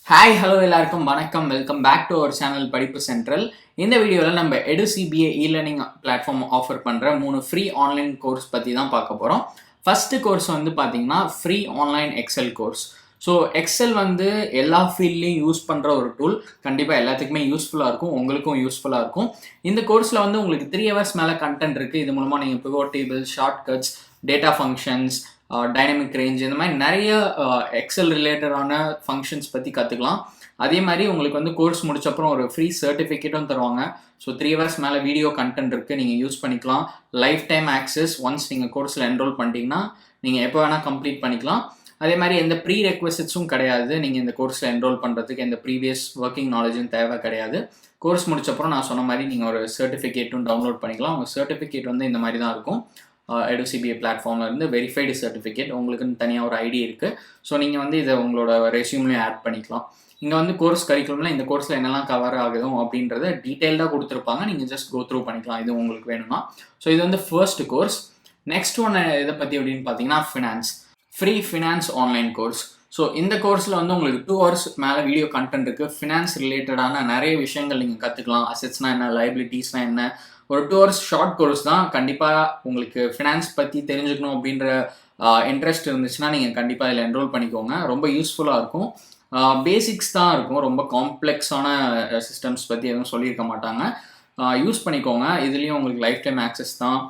Hi hello எல்லாருக்கும் வணக்கம். Welcome back to our channel படிப்பு சென்ட்ரல். இந்த வீடியோவில் நம்ம eduCBA இ-லேர்னிங் பிளாட்ஃபார்ம் ஆஃபர் பண்ணுற 3 ஃப்ரீ ஆன்லைன் கோர்ஸ் பற்றி தான் பார்க்க போகிறோம். ஃபஸ்ட்டு கோர்ஸ் வந்து பார்த்தீங்கன்னா free online Excel course. So Excel வந்து எல்லா ஃபீல்ட்லேயும் யூஸ் பண்ணுற ஒரு டூல். கண்டிப்பாக எல்லாத்துக்குமே யூஸ்ஃபுல்லாக இருக்கும், உங்களுக்கும் யூஸ்ஃபுல்லாக இருக்கும். இந்த கோர்ஸில் வந்து உங்களுக்கு 3 hours மேலே கண்டென்ட் இருக்குது. இது மூலமாக நீங்கள் pivot table, shortcuts, data functions, dynamic range, இந்த மாதிரி நிறைய எக்ஸல் ரிலேட்டடான ஃபங்க்ஷன்ஸ் பற்றி கற்றுக்கலாம். அதே மாதிரி உங்களுக்கு வந்து கோர்ஸ் முடிச்சப்பறம் ஒரு ஃப்ரீ சர்டிஃபிகேட்டும் தருவாங்க. ஸோ 3 hours மேலே வீடியோ கண்டென்ட் இருக்குது, நீங்கள் யூஸ் பண்ணிக்கலாம். Life time access. ஒன்ஸ் நீங்கள் கோர்ஸில் என்ரோல் பண்ணிட்டீங்கன்னா நீங்கள் எப்போ வேணால் கம்ப்ளீட் பண்ணிக்கலாம். அதே மாதிரி எந்த ப்ரீ ரெக்வசிட்ஸும் கிடையாது. நீங்கள் இந்த கோர்ஸில் என்ரோல் பண்ணுறதுக்கு எந்த ப்ரீவியஸ் ஒர்க்கிங் நாலேஜும் தேவை கிடையாது. கோர்ஸ் முடிச்சப்பறம் நான் சொன்ன மாதிரி நீங்கள் ஒரு சர்டிஃபிகேட்டும் டவுன்லோட் பண்ணிக்கலாம். உங்கள் சர்டிஃபிகேட் வந்து இந்த மாதிரி தான் இருக்கும். eduCBA பிளாட்ஃபார்மில் இருந்து வெரிஃபைடு சர்டிஃபிகேட், உங்களுக்குன்னு தனியாக ஒரு ஐடி இருக்குது. ஸோ நீங்கள் வந்து இதை உங்களோட ரெஸ்யூம்லேயும் ஆட் பண்ணிக்கலாம். இங்கே வந்து கோர்ஸ் கரிக்குலமில் இந்த கோர்ஸில் என்னெல்லாம் கவர் ஆகுதும் அப்படின்றத டீட்டெயில்டாக கொடுத்துருப்பாங்க. நீங்கள் ஜஸ்ட் கோ த்ரூ பண்ணிக்கலாம் இது உங்களுக்கு வேணும்னா. ஸோ இது வந்து ஃபர்ஸ்ட் கோர்ஸ். நெக்ஸ்ட் ஒன்று இதை பற்றி அப்படின்னு பார்த்தீங்கன்னா finance, free finance online course. So இந்த கோர்ஸில் வந்து உங்களுக்கு 2 hours மேலே வீடியோ கண்டென்ட் இருக்குது. ஃபினான்ஸ் ரிலேட்டடான நிறைய விஷயங்கள் நீங்கள் கற்றுக்கலாம். அசெட்ஸ்னால் என்ன, லைபிலிட்டிஸ்னால் என்ன. ஒரு 2 hours ஷார்ட் கோர்ஸ் தான். கண்டிப்பாக உங்களுக்கு ஃபினான்ஸ் பற்றி தெரிஞ்சுக்கணும் அப்படின்ற இன்ட்ரெஸ்ட் இருந்துச்சுன்னா நீங்கள் கண்டிப்பாக இதில் என்ரோல் பண்ணிக்கோங்க. ரொம்ப யூஸ்ஃபுல்லாக இருக்கும். பேசிக்ஸ் தான் இருக்கும், ரொம்ப காம்ப்ளெக்ஸான சிஸ்டம்ஸ் பற்றி எதுவும் சொல்லியிருக்க மாட்டாங்க. யூஸ் பண்ணிக்கோங்க. இதுலேயும் உங்களுக்கு லைஃப் டைம் ஆக்சஸ் தான்.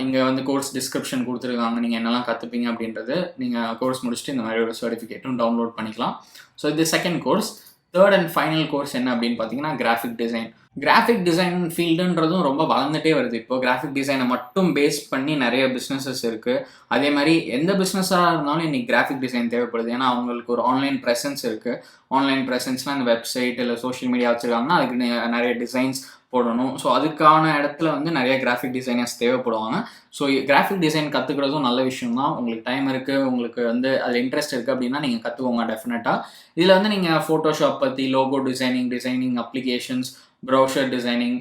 இங்கே வந்து கோர்ஸ் டிஸ்கிரிப்ஷன் கொடுத்துருக்காங்க, நீங்கள் என்னெல்லாம் கற்றுப்பீங்க அப்படின்றது. நீங்கள் கோர்ஸ் முடிச்சுட்டு இந்த மாதிரி ஒரு சர்டிஃபிகேட்டும் டவுன்லோட் பண்ணிக்கலாம். ஸோ இது second course. Third and final course என்ன அப்படின்னு பார்த்தீங்கன்னா கிராஃபிக் டிசைன். கிராஃபிக் டிசைன் ஃபீல்டுன்றதும் ரொம்ப வளர்ந்துட்டே வருது. இப்போ கிராஃபிக் டிசைனை மட்டும் பேஸ் பண்ணி நிறைய பிஸ்னஸஸ் இருக்குது. அதே மாதிரி எந்த பிஸ்னஸாக இருந்தாலும் இன்றைக்கி கிராஃபிக் டிசைன் தேவைப்படுது. ஏன்னா அவங்களுக்கு ஒரு ஆன்லைன் ப்ரெசன்ஸ் இருக்குது. ஆன்லைன் ப்ரெசன்ஸ்னால் இந்த வெப்சைட் இல்லை சோஷியல் மீடியா வச்சுருக்காங்கன்னா அதுக்கு நிறைய டிசைன்ஸ் போடணும். ஸோ அதுக்கான இடத்துல வந்து நிறைய கிராஃபிக் டிசைனர்ஸ் தேவைப்படுவாங்க. ஸோ கிராஃபிக் டிசைன் கற்றுக்கிறதும் நல்ல விஷயம் தான். உங்களுக்கு டைம் இருக்குது, உங்களுக்கு வந்து அதில் இன்ட்ரெஸ்ட் இருக்குது அப்படின்னா நீங்கள் கற்றுக்கோங்க டெஃபினட்டாக. இதில் வந்து நீங்கள் ஃபோட்டோஷாப் பற்றி, logo designing applications, browser designing,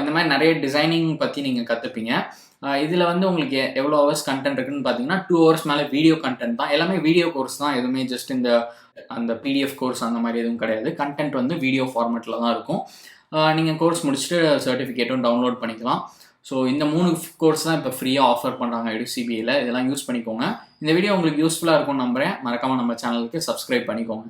இந்த மாதிரி நிறைய டிசைனிங் பற்றி நீங்கள் கற்றுப்பீங்க. இதில் வந்து உங்களுக்கு எவ்வளோ ஹவர்ஸ் கண்டென்ட் இருக்குன்னு பார்த்தீங்கன்னா 2 hours மேலே வீடியோ கண்டென்ட் தான். எல்லாமே வீடியோ கோர்ஸ் தான். எதுவுமே ஜஸ்ட் அந்த பிடிஎஃப் கோர்ஸ் அந்த மாதிரி எதுவும் கிடையாது. கண்டென்ட் வந்து வீடியோ ஃபார்மேட்டில் தான் இருக்கும். நீங்கள் கோர்ஸ் முடிச்சுட்டு சர்டிஃபிகேட்டும் டவுன்லோட் பண்ணிக்கலாம். ஸோ இந்த 3 கோர்ஸ் தான் இப்போ ஃப்ரீயாக ஆஃபர் பண்ணுறாங்க eduCBAல. இதெல்லாம் யூஸ் பண்ணிக்கோங்க. இந்த வீடியோ உங்களுக்கு யூஸ்ஃபுல்லாக இருக்கும்னு நம்புகிறேன். மறக்காமல் நம்ம சேனலுக்கு சப்ஸ்கிரைப் பண்ணிக்கோங்க.